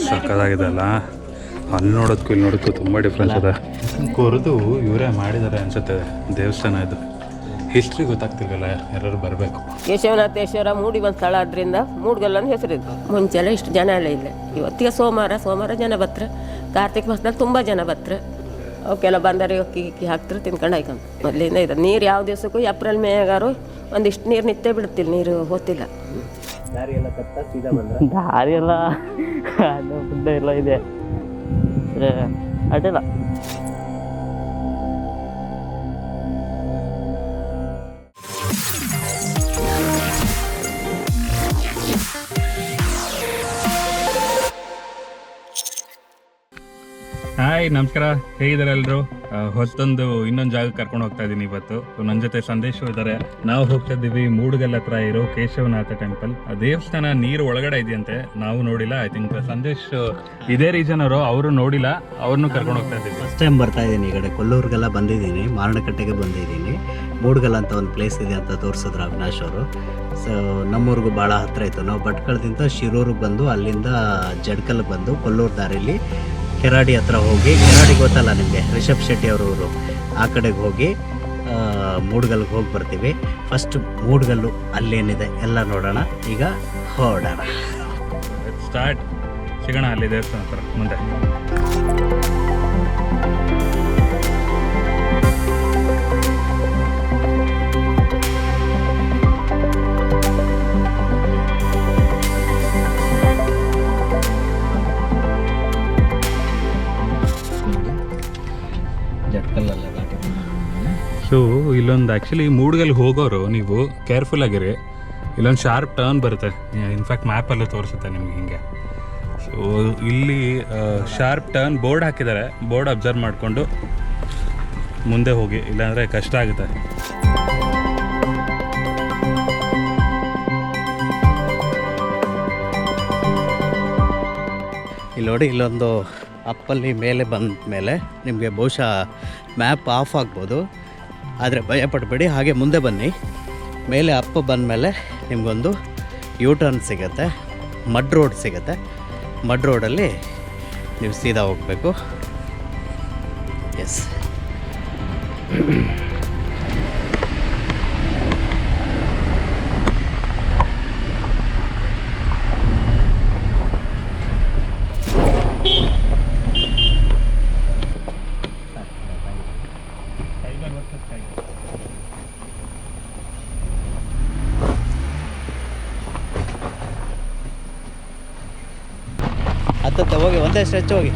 ಸಕ್ಕದಾಗಿದೆ ಅಲ್ಲ. ಅಲ್ಲಿ ನೋಡೋದಕ್ಕೂ ಇಲ್ಲಿ ನೋಡೋದಕ್ಕೂ ತುಂಬ ಡಿಫ್ರೆನ್ಸ್ ಇದೆ. ಕೊರೆದು ಇವರೇ ಮಾಡಿದ್ದಾರೆ ಅನ್ಸುತ್ತೆ ದೇವಸ್ಥಾನ. ಇದು ಹಿಸ್ಟ್ರಿ ಗೊತ್ತಾಗ್ತಿಲ್ವಲ್ಲ, ಯಾರು ಬರಬೇಕು. ಕೇಶವನಾಥೇಶ್ವರ ಮೂಡಿ ಒಂದು ಸ್ಥಳ ಆದ್ರಿಂದ ಮೂಡ್ಗಲ್ ಅಂತ ಹೆಸರಿದ್ದು. ಮುಂಚೆಲ್ಲ ಇಷ್ಟು ಜನ ಎಲ್ಲ ಇಲ್ಲ. ಇವತ್ತಿಗೆ ಸೋಮವಾರ ಜನ ಬರ್ತಾರೆ. ಕಾರ್ತಿಕ ಮಾಸದಲ್ಲಿ ತುಂಬ ಜನ ಬರ್ತಾರೆ. ಅವಕ್ಕೆಲ್ಲ ಬಂದರೆ ಅಕ್ಕಿ ಹಾಕ್ತಾರೆ, ತಿನ್ಕೊಂಡು ಹಾಯ್ಕೊಂಡು ಮೊದಲಿಂದ ಇದೆ. ನೀರು ಯಾವ ದಿವಸಕ್ಕೂ ಏಪ್ರಿಲ್ ಮೇಗಾರು ಒಂದಿಷ್ಟು ನೀರು ನಿಂತೇ ಬಿಡುತ್ತಿಲ್ಲ, ನೀರು ಹೋಗ್ತಿಲ್ಲ. ದಾರಿ ಎಲ್ಲ ಫುಡ್ ಎಲ್ಲ ಇದೆ ಅಡ್ಡಿಲ್ಲ. ಹಾಯ್, ನಮಸ್ಕಾರ. ಹೇಗಿದ್ದಾರೆ ಎಲ್ಲರೂ? ಹೊತ್ತೊಂದು ಇನ್ನೊಂದು ಜಾಗಕ್ಕೆ ಕರ್ಕೊಂಡು ಹೋಗ್ತಾ ಇದ್ದೀನಿ ಇವತ್ತು. ನನ್ನ ಜೊತೆ ಸಂದೇಶ್ ಇದ್ದಾರೆ. ನಾವು ಹೋಗ್ತಾ ಇದ್ದೀವಿ ಮೂಡ್ಗಲ್ ಹತ್ರ ಇರೋ ಕೇಶವನಾಥ ಟೆಂಪಲ್. ದೇವಸ್ಥಾನ ನೀರು ಒಳಗಡೆ ಇದೆಯಂತೆ, ನಾವು ನೋಡಿಲ್ಲ. ಐ ಥಿಂಕ್ ಸಂದೇಶ್ ಇದೇ ರೀಸನ್ ಅವರು ನೋಡಿಲ್ಲ, ಅವ್ರನ್ನೂ ಕರ್ಕೊಂಡು ಹೋಗ್ತಾ ಇದ್ದೀವಿ. ಫಸ್ಟ್ ಟೈಮ್ ಬರ್ತಾ ಇದ್ದೀನಿ ಈ ಕಡೆ. ಕೊಲ್ಲೂರಿಗೆಲ್ಲ ಬಂದಿದ್ದೀನಿ, ಮಾರಣಕಟ್ಟೆಗೆ ಬಂದಿದ್ದೀನಿ. ಮೂಡ್ಗಲ್ ಅಂತ ಒಂದು ಪ್ಲೇಸ್ ಇದೆ ಅಂತ ತೋರಿಸಿದ್ರು ಅವಿನಾಶ್ ಅವರು. ಸೊ ನಮ್ಮೂರಿಗೂ ಭಾಳ ಹತ್ತಿರ ಇತ್ತು. ನಾವು ಭಟ್ಕಳದಿಂದ ಶಿರೂರಿಗೆ ಬಂದು ಅಲ್ಲಿಂದ ಜಡ್ಕಲ್ಗೆ ಬಂದು ಕೊಲ್ಲೂರು ದಾರಿಲಿ ಕೆರಾಡಿ ಹತ್ರ ಹೋಗಿ, ಕೆರಾಡಿ ಗೊತ್ತಲ್ಲ ನಿಮಗೆ, ರಿಷಬ್ ಶೆಟ್ಟಿ ಅವ್ರ ಊರು, ಆ ಕಡೆಗೆ ಹೋಗಿ ಮೂಡ್ಗಲ್ಗೆ ಹೋಗಿ ಬರ್ತೀವಿ. ಫಸ್ಟ್ ಮೂಡ್ಗಲ್ಲು ಅಲ್ಲೇನಿದೆ ಎಲ್ಲ ನೋಡೋಣ. ಈಗ ಹೊರಡೋಣ. ಸ್ಟಾರ್ಟ್. ಸಿಗೋಣ ಅಲ್ಲಿ ದೇವಸ್ಥಾನ ಹತ್ರ ಮುಂದೆ. ಸೊ ಇಲ್ಲೊಂದು ಆ್ಯಕ್ಚುಲಿ ಮೂಡ್ಗಲ್ಗೆ ಹೋಗೋರು ನೀವು ಕೇರ್ಫುಲ್ ಆಗಿರಿ. ಇಲ್ಲೊಂದು ಶಾರ್ಪ್ ಟರ್ನ್ ಬರುತ್ತೆ, ಇನ್ಫ್ಯಾಕ್ಟ್ ಮ್ಯಾಪಲ್ಲೂ ತೋರಿಸುತ್ತೆ ನಿಮ್ಗೆ ಹಿಂಗೆ. ಸೊ ಇಲ್ಲಿ ಶಾರ್ಪ್ ಟರ್ನ್ ಬೋರ್ಡ್ ಹಾಕಿದ್ದಾರೆ. ಬೋರ್ಡ್ ಅಬ್ಸರ್ವ್ ಮಾಡಿಕೊಂಡು ಮುಂದೆ ಹೋಗಿ, ಇಲ್ಲಾಂದರೆ ಕಷ್ಟ ಆಗುತ್ತೆ. ಇಲ್ಲಿ ನೋಡಿ, ಇಲ್ಲೊಂದು ಅಪ್ಪಲ್ಲಿ ಮೇಲೆ ಬಂದ ಮೇಲೆ ನಿಮಗೆ ಬಹುಶಃ ಮ್ಯಾಪ್ ಆಫ್ ಆಗ್ಬೋದು, ಆದರೆ ಭಯಪಡಬೇಡಿ, ಹಾಗೆ ಮುಂದೆ ಬನ್ನಿ. ಮೇಲೆ ಅಪ್ಪ ಬಂದ ಮೇಲೆ ನಿಮಗೊಂದು ಯೂ ಟರ್ನ್ ಸಿಗುತ್ತೆ, ಮಡ್ ರೋಡ್ ಸಿಗುತ್ತೆ. ಮಡ್ ರೋಡಲ್ಲಿ ನೀವು ಸೀದಾ ಹೋಗಬೇಕು. ಎಸ್, ಹತ್ತತ್ತ ಹೋಗಿ, ಒಂದೇ ಸ್ಟ್ರೆಚ್ ಹೋಗಿ.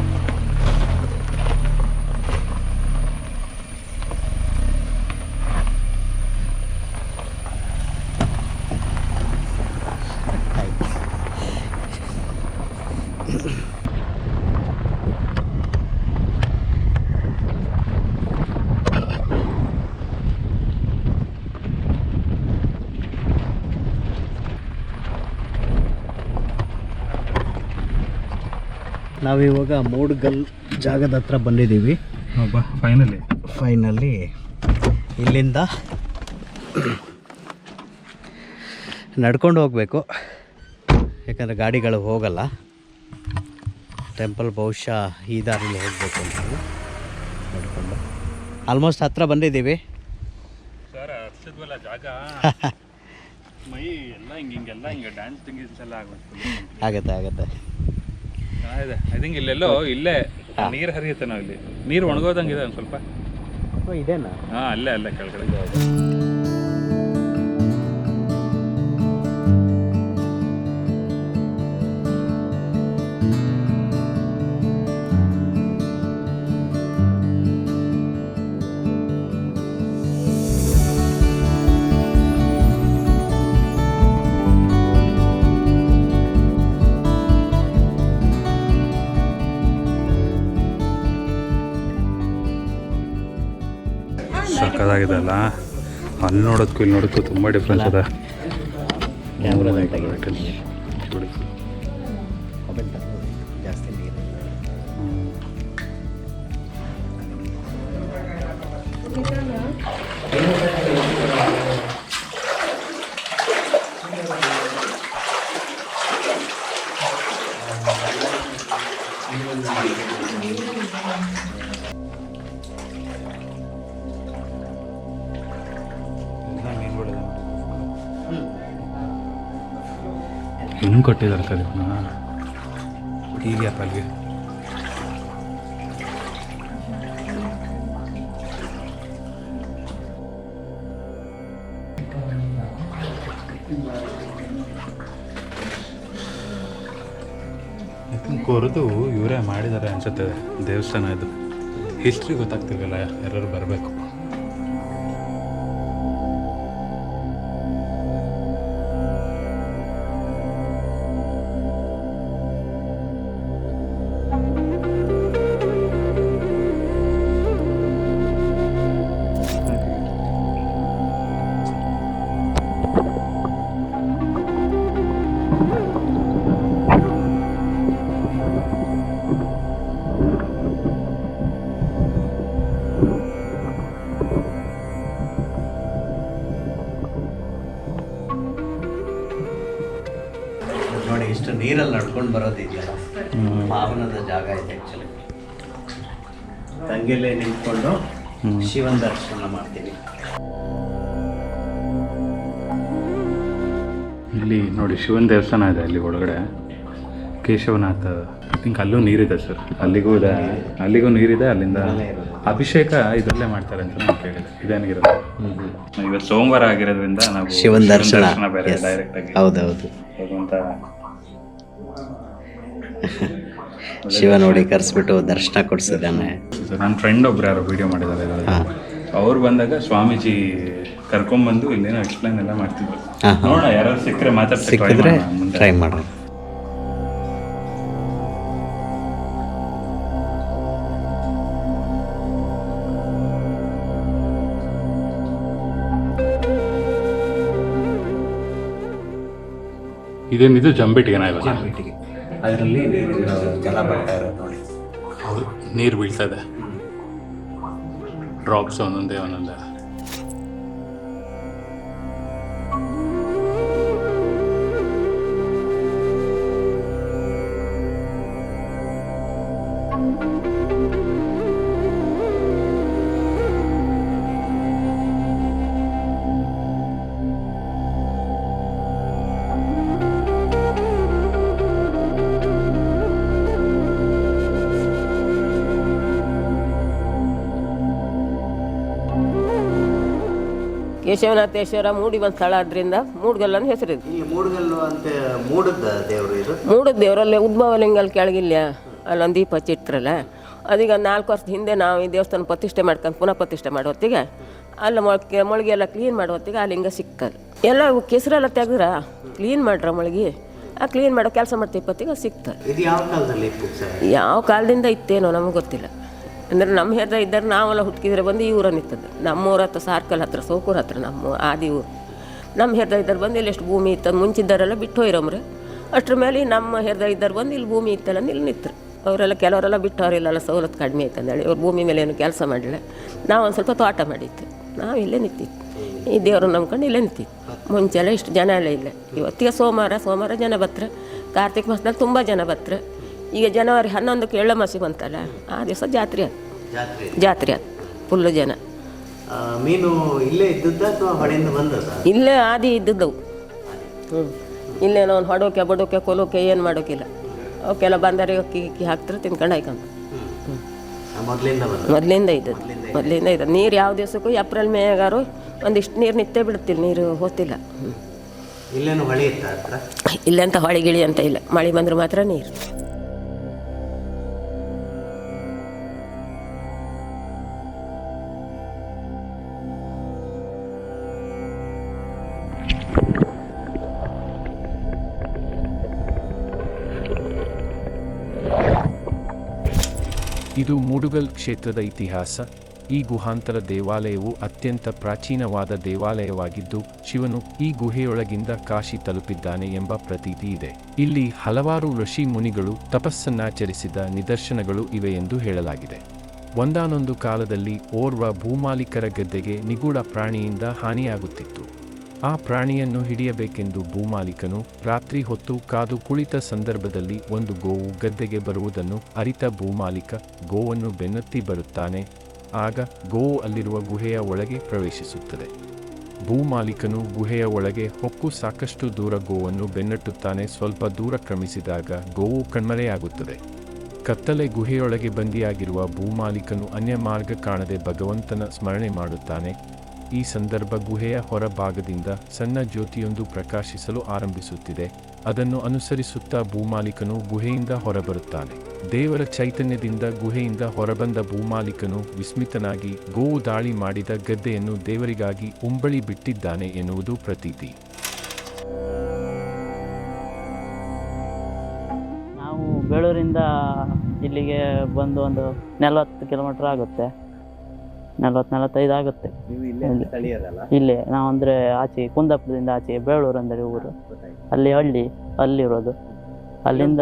ನಾವಿವಾಗ ಮೂಡ್ಗಲ್ ಜಾಗದ ಹತ್ರ ಬಂದಿದ್ದೀವಿ. ಫೈನಲಿ ಇಲ್ಲಿಂದ ನಡ್ಕೊಂಡು ಹೋಗಬೇಕು, ಯಾಕಂದರೆ ಗಾಡಿಗಳು ಹೋಗಲ್ಲ. ಟೆಂಪಲ್ ಬಹುಶಃ ಈ ದಾರಿಲಿ ಹೋಗಬೇಕು ಅಂತ ನಡ್ಕೊಂಡು. ಆಲ್ಮೋಸ್ಟ್ ಹತ್ರ ಬಂದಿದ್ದೀವಿ. ಆಗತ್ತೆ. ಐ ಥಿಂಕ್ ಇಲ್ಲೆಲ್ಲೋ ಇಲ್ಲೇ ನೀರು ಹರಿಯುತ್ತೆ. ನಾವು ಇಲ್ಲಿ ನೀರು ಒಣಗೋದಂಗಿದೆ ಒಂದು ಸ್ವಲ್ಪ. ಇದೇನಾ? ಹಾಂ, ಅಲ್ಲೇ ಕೆಳಗಡೆ. ಸಕ್ಕದಾಗಿದೆ ಅಲ್ಲ. ಅಲ್ಲಿ ನೋಡೋದಕ್ಕೂ ಇಲ್ಲಿ ನೋಡೋದಕ್ಕೂ ತುಂಬ ಡಿಫ್ರೆನ್ಸ್ ಇದೆ. ಜಾಸ್ತಿ ನೀರು. ಹೆಂಗೆ ಕೊಟ್ಟಿದ್ದಾರೆ ಕದೀಪ್ನ ಹೀಗೆ ಅಲ್ಲಿಗೆ ಕೊರೆದು ಇವರೇ ಮಾಡಿದ್ದಾರೆ ಅನ್ಸುತ್ತೆ ದೇವಸ್ಥಾನ ಇದು. ಹಿಸ್ಟ್ರಿ ಗೊತ್ತಾಗ್ತಿರ್ಲಿಲ್ಲ, ಯಾರು ಬರಬೇಕು. ನೋಡಿ, ಇಷ್ಟು ನೀರಲ್ಲಿ ನಡ್ಕೊಂಡು ಬರೋದಿದೆಯಲ್ಲ, ಪಾವನದ ಜಾಗ ಇದೆ ಆ್ಯಕ್ಚುಲಿ. ತಂಗಿಲೇ ನಿಂತ್ಕೊಂಡು ಶಿವನ ದರ್ಶನ ಮಾಡ್ತೀನಿ. ಇಲ್ಲಿ ನೋಡಿ ಶಿವನ ದೇವಸ್ಥಾನ ಇದೆ ಅಲ್ಲಿ ಒಳಗಡೆ. ಕೇಶವನಾಥ ಐ ಥಿಂಕ್ ಅಲ್ಲೂ ನೀರಿದೆ ಸರ್, ಅಲ್ಲಿಗೂ ಇದೆ, ಅಲ್ಲಿಗೂ ನೀರಿದೆ. ಅಲ್ಲಿಂದ ಅಭಿಷೇಕ ಇದರಲ್ಲೇ ಮಾಡ್ತಾರೆ ಅಂತ ನಾನು ಕೇಳಿದೆ. ಇದೇ ನೀರಲ್ಲ. ಇವತ್ತು ಸೋಮವಾರ ಆಗಿರೋದ್ರಿಂದ ನಾವು ಶಿವನ ದರ್ಶನ ಬೇರೆ ಡೈರೆಕ್ಟ್ ಆಗಿ ಹೌದೌದು ಅಂತ ಶಿವ ನೋಡಿ ಕರೆಸ್ಬಿಟ್ಟು ದರ್ಶನ ಕೊಡಿಸಿದ್ದಾನೆ. ನನ್ನ ಫ್ರೆಂಡ್ ಒಬ್ರು ಯಾರು ವಿಡಿಯೋ ಮಾಡಿದ್ದಾರೆ ಇದರಲ್ಲಿ. ಅವ್ರು ಬಂದಾಗ ಸ್ವಾಮೀಜಿ ಕರ್ಕೊಂಡ್ಬಂದು ಇಲ್ಲೇನೋ ಎಕ್ಸ್ಪ್ಲೈನ್ ಎಲ್ಲ ಮಾಡ್ತಿದ್ರು. ನೋಡೋಣ ಯಾರು ಸಿಕ್ಕರೆ ಸಿಕ್ಕಿದ್ರೆ ಟ್ರೈ ಮಾಡೋಣ. ಇದೇನಿದು ಜಂಬಿಟ್ಟಿಗೆನಾ ಇವಾಗ? ಅದರಲ್ಲಿ ಜಲ ಬರ್ತಾ ಇರೋದು ನೋಡಿ. ಹೌದು, ನೀರು ಬೀಳ್ತಾ ಇದೆ, ಡ್ರಾಪ್ಸ್ ಒಂದೊಂದೇ ಒಂದೊಂದೇ. ಕೇಶವನಾಥೇಶ್ವರ ಮೂಡಿ ಒಂದು ಸ್ಥಳ ಆದ್ರಿಂದ ಮೂಡ್ಗಲ್ಲು ಅಂತ ಹೆಸರಿದೆ. ಇಲ್ಲಿ ಮೂಡುಗಲ್ಲು ಅಂತ ಮೂಡದ ದೇವರು ಇದು. ಮೂಡದ ದೇವರಲ್ಲಿ ಉದ್ಭವಲಿಂಗಲ್ಲಿ ಕೆಳಗಿಲ್ಲ ಅಲ್ಲೊಂದು ದೀಪ ಹಚ್ಚಿಟ್ರಲ್ಲ, ಅದೀಗ 4 ವರ್ಷದ ಹಿಂದೆ ನಾವು ಈ ದೇವಸ್ಥಾನ ಪ್ರತಿಷ್ಠೆ ಮಾಡ್ಕೊಂಡು ಪುನಃ ಪ್ರತಿಷ್ಠೆ ಮಾಡೋ ಹೊತ್ತಿಗೆ ಅಲ್ಲ ಮೊಳಗೆ ಎಲ್ಲ ಕ್ಲೀನ್ ಮಾಡೋ ಹೊತ್ತಿಗೆ ಆ ಲಿಂಗ ಸಿಕ್ಕಲ್ಲ. ಎಲ್ಲ ಕೆಸರೆಲ್ಲ ತೆಗೆದ್ರ ಕ್ಲೀನ್ ಮಾಡ್ರ ಮೊಳಗಿ, ಆ ಕ್ಲೀನ್ ಮಾಡೋ ಕೆಲಸ ಮಾಡ್ತೀವಿ ಹೊತ್ತಿಗೆ ಸಿಕ್ತದೆ. ಇದು ಯಾವ ಕಾಲದಲ್ಲಿ ಯಾವ ಕಾಲದಿಂದ ಇತ್ತೇನೋ ನಮಗೆ ಗೊತ್ತಿಲ್ಲ. ಅಂದರೆ ನಮ್ಮ ಹೆರ್ದ ಇದ್ದರೆ ನಾವೆಲ್ಲ ಹುಡುಕಿದ್ರೆ ಬಂದು ಈ ಊರನ್ನು ಇರ್ತದೆ. ನಮ್ಮೂರ ಹತ್ರ ಸಾರ್ಕಲ್ ಹತ್ರ ಸೋಕೂರು ಹತ್ರ ನಮ್ಮ ಆದಿ ಊರು. ನಮ್ಮ ಹೆರ್ದ ಇದ್ದಾರೆ ಬಂದು ಇಲ್ಲಿ ಎಷ್ಟು ಭೂಮಿ ಇತ್ತು ಮುಂಚಿದ್ದಾರೆಲ್ಲ ಬಿಟ್ಟು ಹೋಗಿರೋಮ್ರೆ. ಅಷ್ಟ್ರ ಮೇಲೆ ನಮ್ಮ ಹೆರ್ದ ಇದ್ದಾರೆ ಬಂದು ಇಲ್ಲಿ ಭೂಮಿ ಇತ್ತಲ್ಲ ಇಲ್ಲಿ ನಿಂತರು. ಅವರೆಲ್ಲ ಕೆಲವರೆಲ್ಲ ಬಿಟ್ಟವರಿಲ್ಲ, ಸವಲತ್ತು ಕಡಿಮೆ ಐತೆ ಅಂದೇಳಿ ಅವ್ರು ಭೂಮಿ ಮೇಲೆ ಏನು ಕೆಲಸ ಮಾಡಲಿಲ್ಲ. ನಾವು ಒಂದು ಸ್ವಲ್ಪ ತೋಟ ಮಾಡಿತ್ತು, ನಾವು ಇಲ್ಲೇ ನಿಂತಿತ್ತು. ಈ ದೇವರು ನಂಬ್ಕೊಂಡು ಇಲ್ಲೇ ನಿಂತಿತ್ತು. ಮುಂಚೆಲ್ಲ ಇಷ್ಟು ಜನ ಎಲ್ಲ ಇಲ್ಲ. ಇವತ್ತಿಗೆ ಸೋಮವಾರ ಜನ ಬತ್ರೆ. ಕಾರ್ತಿಕ ಮಾಸದಲ್ಲಿ ತುಂಬ ಜನ ಬತ್ರೆ. ಈಗ ಜನವರಿ 11ಕ್ಕೆ ಎಳ್ಳಮಾಸಿ ಬಂತಲ್ಲ, ಆ ದಿವಸ ಜಾತ್ರೆ ಆದ ಫುಲ್ಲು ಜನ. ಮೀನು ಇಲ್ಲೇ ಇದ್ದದ್ದ ಅಥವಾ ಹೊಳೆಯಿಂದ ಬಂದದ? ಇಲ್ಲೇ ಆದಿ ಇದ್ದದ್ದವು. ಇಲ್ಲೇನೋ ಒಂದು ಹೊಡೋಕೆ ಬಡೋಕೆ ಕೊಲೋಕೆ ಏನು ಮಾಡೋಕ್ಕಿಲ್ಲ. ಅವಕ್ಕೆಲ್ಲ ಬಂದರೆ ಅಕ್ಕಿ ಹಾಕ್ತಾರೆ ತಿನ್ಕೊಂಡು ಆಯ್ಕೊಂಡು. ಮೊದಲಿಂದ ಇದ್ದದ್ದು. ನೀರು ಯಾವ ದಿವಸಕ್ಕೂ ಏಪ್ರಿಲ್ ಮೇಗಾರು ಒಂದಿಷ್ಟು ನೀರು ನಿತ್ತೇ ಬಿಡುತ್ತಿಲ್ಲ, ನೀರು ಹೋಗ್ತಿಲ್ಲ. ಇಲ್ಲೇನು ಹೊಳೆ ಇತ್ತ ಹತ್ರ? ಇಲ್ಲಂತ ಹೊಳೆ ಗಿಳಿ ಅಂತ ಇಲ್ಲ, ಮಳೆ ಬಂದ್ರೆ ಮಾತ್ರ ನೀರು. ಇದು ಮೂಡುಗಲ್ ಕ್ಷೇತ್ರದ ಇತಿಹಾಸ. ಈ ಗುಹಾಂತರ ದೇವಾಲಯವು ಅತ್ಯಂತ ಪ್ರಾಚೀನವಾದ ದೇವಾಲಯವಾಗಿದ್ದು, ಶಿವನು ಈ ಗುಹೆಯೊಳಗಿಂದ ಕಾಶಿ ತಲುಪಿದ್ದಾನೆ ಎಂಬ ಪ್ರತೀತಿ ಇದೆ. ಇಲ್ಲಿ ಹಲವಾರು ಋಷಿ ಮುನಿಗಳು ತಪಸ್ಸನ್ನಾಚರಿಸಿದ ನಿದರ್ಶನಗಳು ಇವೆ ಎಂದು ಹೇಳಲಾಗಿದೆ. ಒಂದಾನೊಂದು ಕಾಲದಲ್ಲಿ ಓರ್ವ ಭೂಮಾಲೀಕರ ಗದ್ದೆಗೆ ನಿಗೂಢ ಪ್ರಾಣಿಯಿಂದ ಹಾನಿಯಾಗುತ್ತಿತ್ತು. ಆ ಪ್ರಾಣಿಯನ್ನು ಹಿಡಿಯಬೇಕೆಂದು ಭೂಮಾಲೀಕನು ರಾತ್ರಿ ಹೊತ್ತು ಕಾದು ಕುಳಿತ ಸಂದರ್ಭದಲ್ಲಿ ಒಂದು ಗೋವು ಗದ್ದೆಗೆ ಬರುವುದನ್ನು ಅರಿತ ಭೂಮಾಲೀಕ ಗೋವನ್ನು ಬೆನ್ನತ್ತಿ ಬರುತ್ತಾನೆ. ಆಗ ಗೋವು ಅಲ್ಲಿರುವ ಗುಹೆಯ ಒಳಗೆ ಪ್ರವೇಶಿಸುತ್ತದೆ. ಭೂಮಾಲೀಕನು ಗುಹೆಯ ಒಳಗೆ ಹೊಕ್ಕು ಸಾಕಷ್ಟು ದೂರ ಗೋವನ್ನು ಬೆನ್ನಟ್ಟುತ್ತಾನೆ. ಸ್ವಲ್ಪ ದೂರ ಕ್ರಮಿಸಿದಾಗ ಗೋವು ಕಣ್ಮರೆಯಾಗುತ್ತದೆ. ಕತ್ತಲೆ ಗುಹೆಯೊಳಗೆ ಬಂದಿಯಾಗಿರುವ ಭೂಮಾಲೀಕನು ಅನ್ಯ ಮಾರ್ಗ ಕಾಣದೆ ಭಗವಂತನ ಸ್ಮರಣೆ ಮಾಡುತ್ತಾನೆ. ಈ ಸಂದರ್ಭ ಗುಹೆಯ ಹೊರಭಾಗದಿಂದ ಸಣ್ಣ ಜ್ಯೋತಿಯೊಂದು ಪ್ರಕಾಶಿಸಲು ಆರಂಭಿಸುತ್ತಿದೆ. ಅದನ್ನು ಅನುಸರಿಸುತ್ತಾ ಭೂಮಾಲೀಕನು ಗುಹೆಯಿಂದ ಹೊರಬರುತ್ತಾನೆ. ದೇವರ ಚೈತನ್ಯದಿಂದ ಗುಹೆಯಿಂದ ಹೊರಬಂದ ಭೂಮಾಲೀಕನು ವಿಸ್ಮಿತನಾಗಿ ಗೋವು ದಾಳಿ ಮಾಡಿದ ಗದ್ದೆಯನ್ನು ದೇವರಿಗಾಗಿ ಉಂಬಳಿ ಬಿಟ್ಟಿದ್ದಾನೆ ಎನ್ನುವುದು ಪ್ರತೀತಿ. ನಾವು ಬೇಳೂರಿಂದ ಇಲ್ಲಿಗೆ ಬಂದು ಒಂದು 40 ಕಿಲೋಮೀಟರ್ ಆಗುತ್ತೆ, 40-45 ಆಗುತ್ತೆ. ಇಲ್ಲೇ ನಾವು ಅಂದರೆ ಆಚೆ ಕುಂದಾಪುರದಿಂದ ಆಚೆ ಬೇಳೂರು ಅಂದರೆ ಊರು, ಅಲ್ಲಿ ಹಳ್ಳಿ ಅಲ್ಲಿರೋದು. ಅಲ್ಲಿಂದ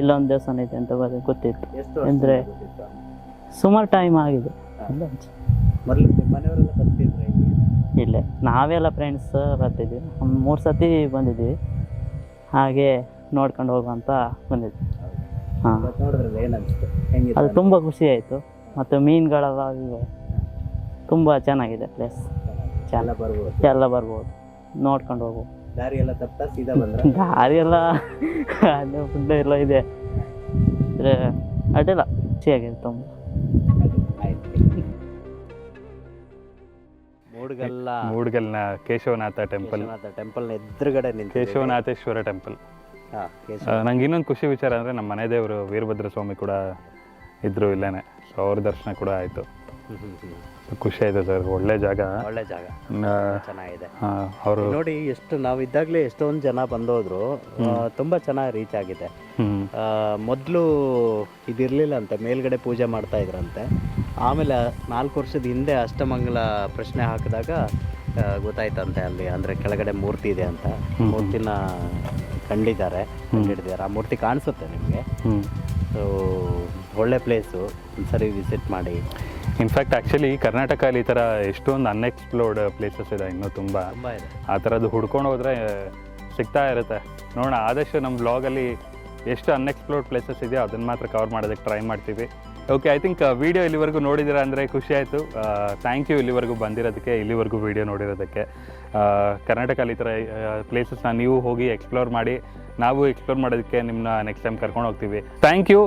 ಇಲ್ಲೊಂದು ದೇವಸ್ಥಾನ ಐತೆ ಅಂತ ಗೊತ್ತಿತ್ತು. ಅಂದರೆ ಸುಮಾರು ಟೈಮ್ ಆಗಿದೆ. ಇಲ್ಲೇ ನಾವೆಲ್ಲ ಫ್ರೆಂಡ್ಸ್ ಬರ್ತಿದ್ವಿ, ಒಂದು 3 ಸತಿ ಬಂದಿದ್ವಿ. ಹಾಗೆ ನೋಡ್ಕೊಂಡು ಹೋಗುವಂತ ಬಂದಿದ್ವಿ. ಹಾಂ, ಅದು ತುಂಬ ಖುಷಿ ಆಯಿತು. ಮತ್ತು ಮೀನುಗಳೆಲ್ಲ ಇವೆ, ತುಂಬ ಚೆನ್ನಾಗಿದೆ ಪ್ಲೇಸ್. ಎಲ್ಲ ಬರ್ಬೋದು, ನೋಡ್ಕೊಂಡು ಹೋಗ್ಬೋದು. ದಾರಿ ಎಲ್ಲ ಅಲ್ಲೇ ಫುಡ್ ಎಲ್ಲ ಇದೆ, ಅಡ್ಡಿಲ್ಲ, ಖುಷಿಯಾಗಿದೆ ತುಂಬ. ಮೂಡ್ಗಲ್ನ ಕೇಶವನಾಥ ಟೆಂಪಲ್ ಎದುರುಗಡೆ ಕೇಶವನಾಥೇಶ್ವರ ಟೆಂಪಲ್. ನಂಗೆ ಇನ್ನೊಂದು ಖುಷಿ ವಿಚಾರ ಅಂದರೆ ನಮ್ಮ ಮನೆ ದೇವರು ವೀರಭದ್ರ ಸ್ವಾಮಿ ಕೂಡ ಇದ್ರು ಇಲ್ಲೇನೆ, ಸೊ ಅವ್ರ ದರ್ಶನ ಕೂಡ ಆಯಿತು. ಖುಷಿ ಆಯ್ತು ಸರ್. ಒಳ್ಳೆ ಜಾಗ ಚೆನ್ನಾಗಿದೆ. ಅವರು ನೋಡಿ, ಎಷ್ಟು ನಾವು ಇದ್ದಾಗಲೇ ಎಷ್ಟೊಂದು ಜನ ಬಂದೋದ್ರು, ತುಂಬ ಚೆನ್ನಾಗಿ ರೀಚ್ ಆಗಿದೆ. ಮೊದಲು ಇದಿರಲಿಲ್ಲ ಅಂತೆ, ಮೇಲ್ಗಡೆ ಪೂಜೆ ಮಾಡ್ತಾ ಇದ್ರಂತೆ. ಆಮೇಲೆ 4 ವರ್ಷದ ಹಿಂದೆ ಅಷ್ಟಮಂಗಲ ಪ್ರಶ್ನೆ ಹಾಕಿದಾಗ ಗೊತ್ತಾಯ್ತಂತೆ ಅಲ್ಲಿ, ಅಂದರೆ ಕೆಳಗಡೆ ಮೂರ್ತಿ ಇದೆ ಅಂತ. ಮೂರ್ತಿನ ಕಂಡಿದ್ದಾರೆ. ಆ ಮೂರ್ತಿ ಕಾಣಿಸುತ್ತೆ ನಿಮಗೆ. ಸೊ ಒಳ್ಳೆ ಪ್ಲೇಸು, ಒಂದ್ಸರಿ ವಿಸಿಟ್ ಮಾಡಿ. ಇನ್ಫ್ಯಾಕ್ಟ್ ಆ್ಯಕ್ಚುಲಿ ಕರ್ನಾಟಕದಲ್ಲಿ ಈ ಥರ ಎಷ್ಟೊಂದು ಅನ್ಎಕ್ಸ್ಪ್ಲೋರ್ಡ್ ಪ್ಲೇಸಸ್ ಇದೆ, ಇನ್ನೂ ತುಂಬ ಇದೆ. ಆ ಥರದ್ದು ಹುಡ್ಕೊಂಡು ಹೋದರೆ ಸಿಗ್ತಾ ಇರುತ್ತೆ. ನೋಡೋಣ, ಆದಷ್ಟು ನಮ್ಮ ಬ್ಲಾಗಲ್ಲಿ ಎಷ್ಟು ಅನ್ಎಕ್ಸ್ಪ್ಲೋರ್ಡ್ ಪ್ಲೇಸಸ್ ಇದೆಯೋ ಅದನ್ನು ಮಾತ್ರ ಕವರ್ ಮಾಡೋದಕ್ಕೆ ಟ್ರೈ ಮಾಡ್ತೀವಿ. ಓಕೆ, ಐ ಥಿಂಕ್ ವಿಡಿಯೋ ಇಲ್ಲಿವರೆಗೂ ನೋಡಿದ್ದೀರಾ ಅಂದರೆ ಖುಷಿ ಆಯಿತು. ಥ್ಯಾಂಕ್ ಯು ಇಲ್ಲಿವರೆಗೂ ಬಂದಿರೋದಕ್ಕೆ, ಇಲ್ಲಿವರೆಗೂ ವಿಡಿಯೋ ನೋಡಿರೋದಕ್ಕೆ. ಕರ್ನಾಟಕದಲ್ಲಿ ಈ ಥರ ಪ್ಲೇಸಸ್ನ ನೀವು ಹೋಗಿ ಎಕ್ಸ್ಪ್ಲೋರ್ ಮಾಡಿ, ನಾವು ಎಕ್ಸ್ಪ್ಲೋರ್ ಮಾಡೋದಕ್ಕೆ ನಿಮ್ಮನ್ನ ನೆಕ್ಸ್ಟ್ ಟೈಮ್ ಕರ್ಕೊಂಡು ಹೋಗ್ತೀವಿ. Thank you.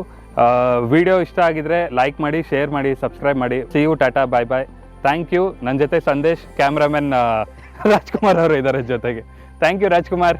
ವಿಡಿಯೋ ಇಷ್ಟ ಆಗಿದ್ರೆ ಲೈಕ್ ಮಾಡಿ, ಶೇರ್ ಮಾಡಿ, ಸಬ್ಸ್ಕ್ರೈಬ್ ಮಾಡಿ. See you, tata, bye bye. Thank you. ನನ್ನ ಜೊತೆ ಸಂದೇಶ್, ಕ್ಯಾಮ್ರಾಮನ್ ರಾಜ್ಕುಮಾರ್ ಅವರು ಇದ್ದಾರೆ ಜೊತೆಗೆ. Thank you Rajkumar.